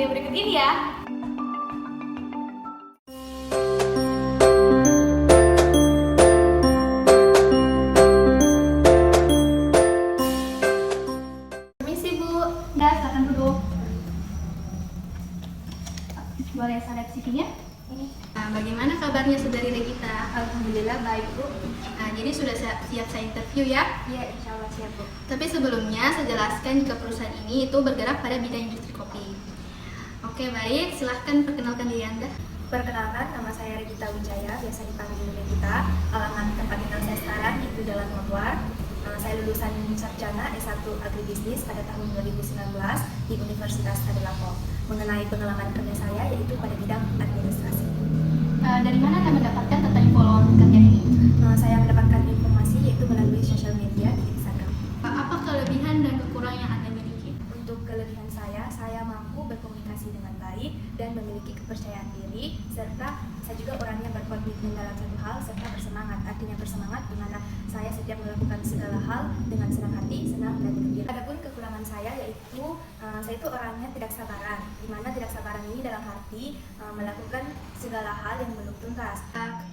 video berikut ini ya. Permisi Bu, silakan duduk. Boleh saya lihat CV-nya? Nah, bagaimana kabarnya Saudari Regita? Alhamdulillah baik Bu. Nah, jadi sudah siap saya interview ya? Iya, insya Allah siap Bu. Tapi sebelumnya saya jelaskan jika perusahaan ini itu bergerak pada bidang industri kopi. Oke, baik. Silahkan perkenalkan diri Anda. Perkenalkan, nama saya Regita Wijaya, biasa dipanggil Regita. Alamat tempat tinggal saya sekarang itu Jalan Motuar. Saya lulusan sarjana S1 Agribisnis pada tahun 2019 di Universitas Tadulako. Mengenai pengalaman kerja saya yaitu pada bidang administrasi. Dari mana Anda mendapatkan tentang info lowongan pekerjaan ini? Saya mendapatkan informasi yaitu melalui sosial media di Instagram. Apa kelebihan dan kekurangan yang Anda miliki? Untuk kelebihan saya mampu berkomunikasi dengan baik dan memiliki kepercayaan diri, serta saya juga orangnya berkomitmen dalam satu hal serta bersemangat. Artinya bersemangat di mana saya setiap melakukan segala hal dengan senang hati, senang dan gembira. Adapun kekurangan saya yaitu saya itu orangnya tidak sabaran, di mana tidak sabaran ini dalam arti melakukan segala hal yang belum tuntas.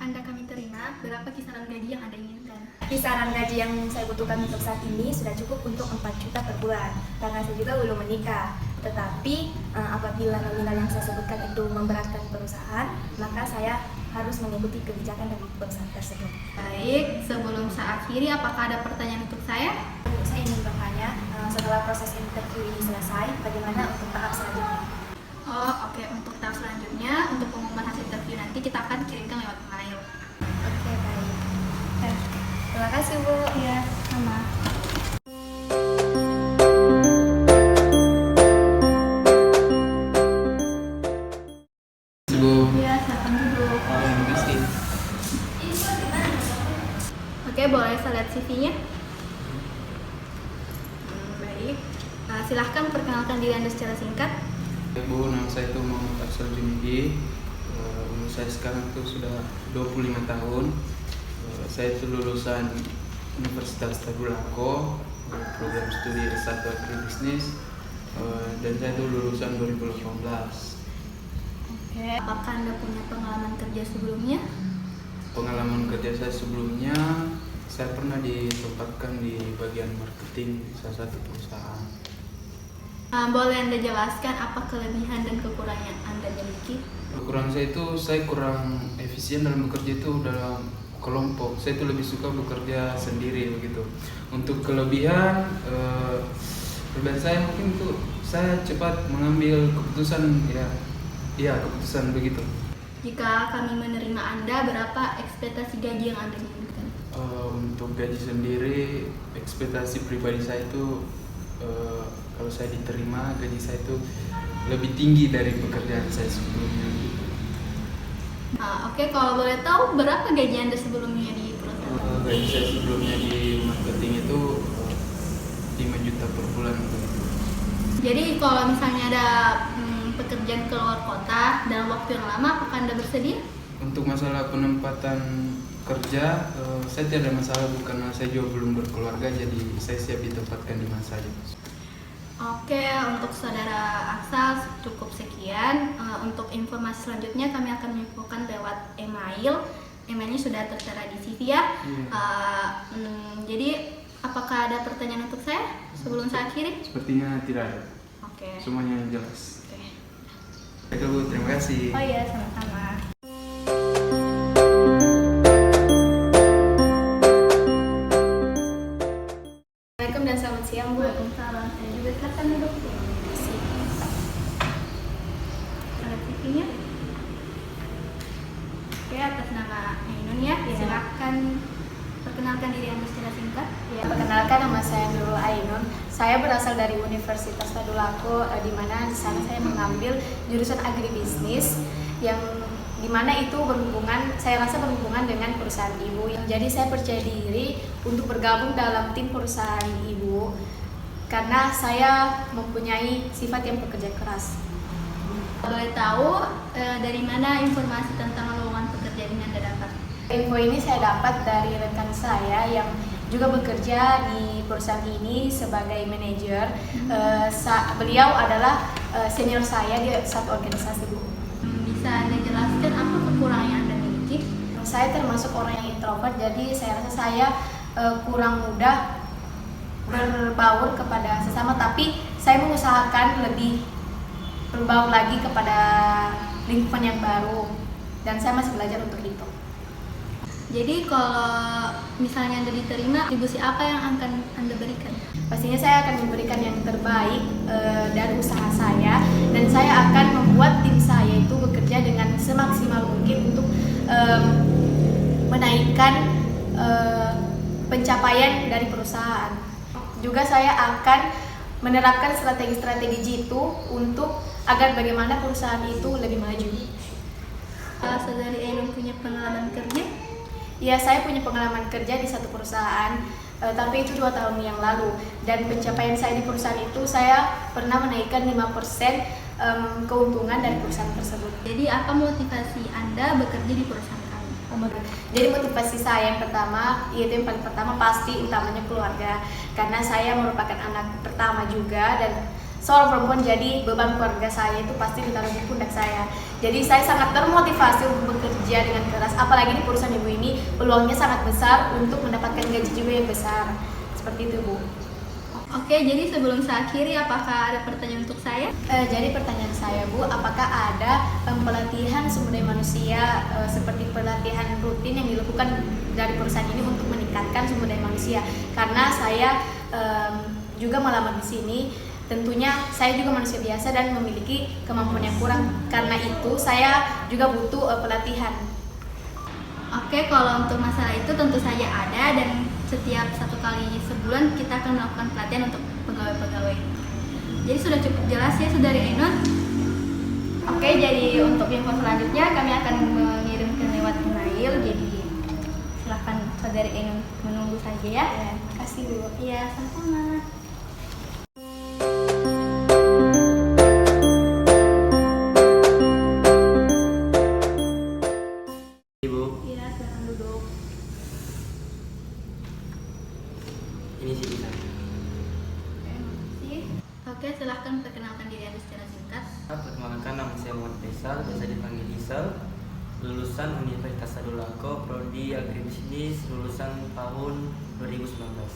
Anda kami terima, berapa kisaran gaji yang Anda inginkan? Kisaran gaji yang saya butuhkan untuk saat ini sudah cukup untuk 4 juta per bulan, karena saya juga belum menikah. Tetapi apabila nominal yang saya sebutkan itu memberatkan perusahaan, maka saya harus mengikuti kebijakan dari perusahaan tersebut. Baik, sebelum saya akhiri, apakah ada pertanyaan untuk saya? Saya ingin bertanya, setelah proses interview ini selesai, bagaimana untuk tahap selanjutnya? Oke. Untuk tahap selanjutnya, untuk pengumuman hasil interview nanti kita akan kirimkan lewat mail. Oke, baik. Terima kasih Bu. Iya, sama. Bu. Iya, silakan duduk. Terima kasih. Oke, boleh saya lihat CV-nya? Baik. Silahkan perkenalkan diri Anda secara singkat. Bu, nama saya itu Muhammad Afsal Junidi. Umur saya sekarang itu sudah 25 tahun. Saya itu lulusan Universitas Tadulako, program studi S1 Agribisnis, dan saya itu lulusan 2018. Oke. Apakah Anda punya pengalaman kerja sebelumnya? Pengalaman kerja saya sebelumnya, saya pernah ditempatkan di bagian marketing di salah satu perusahaan. Boleh Anda jelaskan apa kelebihan dan kekurangan yang Anda miliki? Kekurangan saya itu saya kurang efisien dalam bekerja itu dalam kelompok. Saya itu lebih suka bekerja sendiri begitu. Untuk kelebihan, kelebihan saya mungkin itu saya cepat mengambil keputusan keputusan begitu. Jika kami menerima Anda, berapa ekspektasi gaji yang Anda inginkan? Untuk gaji sendiri, ekspektasi pribadi saya itu kalau saya diterima, gaji saya itu lebih tinggi dari pekerjaan saya sebelumnya. Oke, kalau boleh tahu berapa gaji Anda sebelumnya di perusahaan? Gaji saya sebelumnya di marketing itu 5 juta per bulan. Jadi kalau misalnya ada pekerjaan ke luar kota dalam waktu yang lama, apakah Anda bersedia? Untuk masalah penempatan kerja, saya tidak ada masalah, karena saya juga belum berkeluarga, jadi saya siap ditempatkan di mana saja. Oke, untuk saudara Aksal cukup sekian. Untuk informasi selanjutnya kami akan menginfokan lewat email. Emailnya sudah tertera di CV ya. Jadi apakah ada pertanyaan untuk saya sebelum saya akhiri? Sepertinya tidak ada. Oke. Semuanya jelas. Oke. Baik Bu, terima kasih. Oh iya, sama-sama. Assalamualaikum dan selamat siang Bu. Waalaikumsalam. Saya juga silakan duduk. Ada CV-nya? Oke, atas nama Ainun ya. Silakan perkenalkan diri Anda secara singkat. Ya, perkenalkan, nama saya Nurul Ainun. Saya berasal dari Universitas Tadulako, di mana di sana saya mengambil jurusan agribisnis yang dimana itu saya rasa berhubungan dengan perusahaan ibu. Jadi saya percaya diri untuk bergabung dalam tim perusahaan ibu karena saya mempunyai sifat yang bekerja keras. Boleh tahu dari mana informasi tentang lowongan pekerjaan ini Anda dapat? Info ini saya dapat dari rekan saya yang juga bekerja di perusahaan ini sebagai manajer. Beliau adalah senior saya di satu organisasi, Bu. Bisa Anda jelaskan apa kekurangan yang Anda miliki? Saya termasuk orang yang introvert, jadi saya rasa saya kurang mudah berbaur kepada sesama, tapi saya mengusahakan lebih berbaur lagi kepada lingkungan yang baru, dan saya masih belajar untuk itu. Jadi kalau misalnya Anda diterima, kontribusi apa yang akan Anda berikan? Pastinya saya akan memberikan yang terbaik dari usaha saya, dan saya akan membuat tim saya itu bekerja dengan semaksimal mungkin untuk menaikkan pencapaian dari perusahaan. Juga saya akan menerapkan strategi-strategi jitu untuk agar bagaimana perusahaan itu lebih maju. Saudari Ainun punya pengalaman kerja? Ya, saya punya pengalaman kerja di satu perusahaan, tapi itu 2 tahun yang lalu. Dan pencapaian saya di perusahaan itu, saya pernah menaikkan 5% keuntungan dari perusahaan tersebut. Jadi apa motivasi Anda bekerja di perusahaan kami? Jadi motivasi saya yang pertama, yaitu yang paling pertama pasti utamanya keluarga. Karena saya merupakan anak pertama juga, dan seorang perempuan, jadi beban keluarga saya itu pasti ditaruh di pundak saya. Jadi saya sangat termotivasi untuk bekerja dengan keras, apalagi di perusahaan ibu ini peluangnya sangat besar untuk mendapatkan gaji juga yang besar. Seperti itu, Bu. Oke, jadi sebelum saya akhiri, apakah ada pertanyaan untuk saya? Jadi pertanyaan saya, Bu, apakah ada pelatihan sumber daya manusia seperti pelatihan rutin yang dilakukan dari perusahaan ini untuk meningkatkan sumber daya manusia? Karena saya juga melamar di sini. Tentunya saya juga manusia biasa dan memiliki kemampuan yang kurang. Karena itu saya juga butuh pelatihan. Oke, kalau untuk masalah itu tentu saja ada, dan setiap 1 kali sebulan kita akan melakukan pelatihan untuk pegawai-pegawai. Jadi sudah cukup jelas ya, Saudari Ainun? Oke, jadi untuk info selanjutnya kami akan mengirimkan lewat email. Jadi silahkan Saudari Ainun menunggu saja ya. Terima kasih, Bu. Iya, sama-sama. Ibu, Iya, silakan duduk. ini sih bisa. Oke, silahkan perkenalkan diri Anda secara singkat. Perkenalkan, nama saya Muhammad Faisal, biasa dipanggil Isal. Lulusan Universitas Tadulako, prodi Agribisnis, lulusan tahun 2019.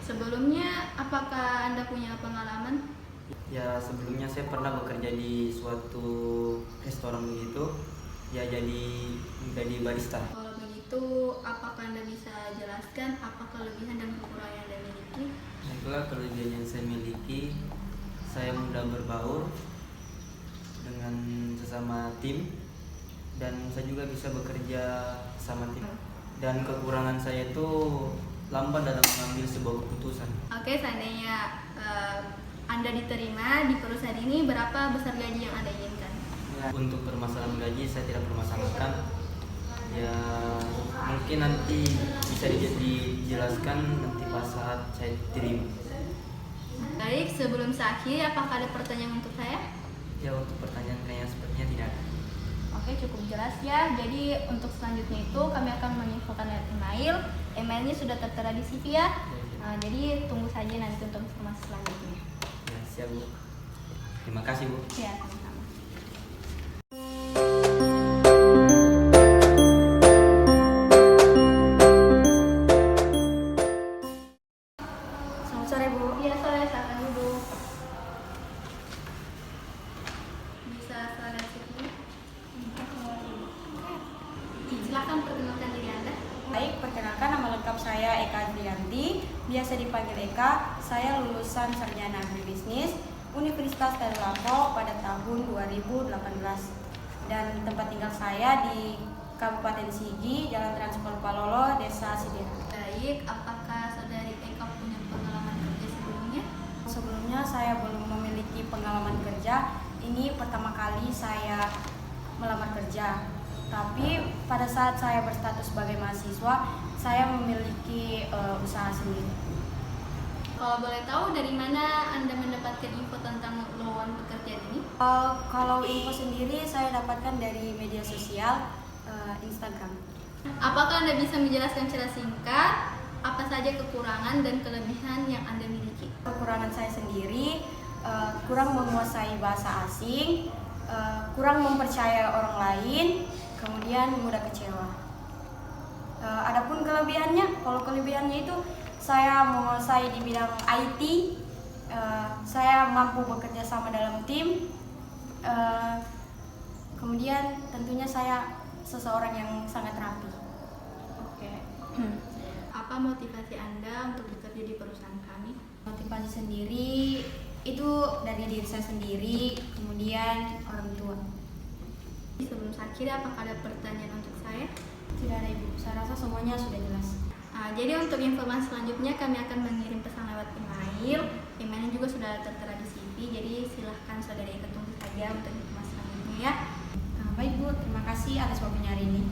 Sebelumnya, apakah Anda punya pengalaman? Ya, sebelumnya saya pernah bekerja di suatu restoran begitu. Ya, jadi barista. Kalau begitu, apakah Anda bisa jelaskan apa kelebihan dan kekurangan yang Anda miliki? Itulah kelebihan yang saya miliki. Saya mudah berbaur dengan sesama tim, dan saya juga bisa bekerja sama tim. Dan kekurangan saya itu lambat dalam mengambil sebuah keputusan. Oke, seandainya Anda diterima di perusahaan ini, berapa besar gaji yang Anda inginkan? Untuk permasalahan gaji saya tidak permasalahkan. Ya, mungkin nanti bisa dijelaskan nanti pas saat saya terima. Baik, sebelum saya akhiri, apakah ada pertanyaan untuk saya? Ya, untuk pertanyaan kayaknya sepertinya tidak ada. Oke, cukup jelas ya. Jadi untuk selanjutnya itu kami akan menginfokan lewat email. Emailnya sudah tertera di CV ya. Jadi tunggu saja nanti untuk informasi selanjutnya. Ya, siap, Bu. Terima kasih, Bu. Ya, sama-sama. Selamat sore, Bu. Iya, sore, silakan duduk. Bisa saudara sini? Silakan perkenalkan diri Anda. Baik, perkenalkan nama lengkap saya Eka Adrianti, biasa dipanggil Eka. Saya lulusan Sarjana Agribisnis Universitas Tadulako pada tahun 2018. Dan tempat tinggal saya di Kabupaten Sigi, Jalan Trans Palolo, Desa Sidira. Baik, apakah saudari Eka punya pengalaman kerja sebelumnya? Sebelumnya saya belum memiliki pengalaman kerja. Ini pertama kali saya melamar kerja. Tapi pada saat saya berstatus sebagai mahasiswa, saya memiliki usaha sendiri. Kalau boleh tahu, dari mana Anda mendapatkan info tentang lowongan pekerjaan ini? Kalau info sendiri saya dapatkan dari media sosial, Instagram. Apakah Anda bisa menjelaskan secara singkat apa saja kekurangan dan kelebihan yang Anda miliki? Kekurangan saya sendiri, kurang menguasai bahasa asing, kurang mempercayai orang lain, kemudian mudah kecewa. Adapun kelebihannya, kalau kelebihannya itu saya menguasai di bidang IT, saya mampu bekerja sama dalam tim, kemudian tentunya saya seseorang yang sangat rapi. Oke. Apa motivasi Anda untuk bekerja di perusahaan kami? Motivasi sendiri itu dari diri saya sendiri, kemudian orang tua. Sebelum saya akhiri, apakah ada pertanyaan untuk saya? Tidak ada Ibu, saya rasa semuanya sudah jelas. Jadi untuk informasi selanjutnya kami akan mengirim pesan lewat email. Emailnya juga sudah tertera di CV, jadi silahkan saudara Eka tunggu saja untuk informasi selanjutnya ya. Baik Bu, terima kasih atas waktunya hari ini.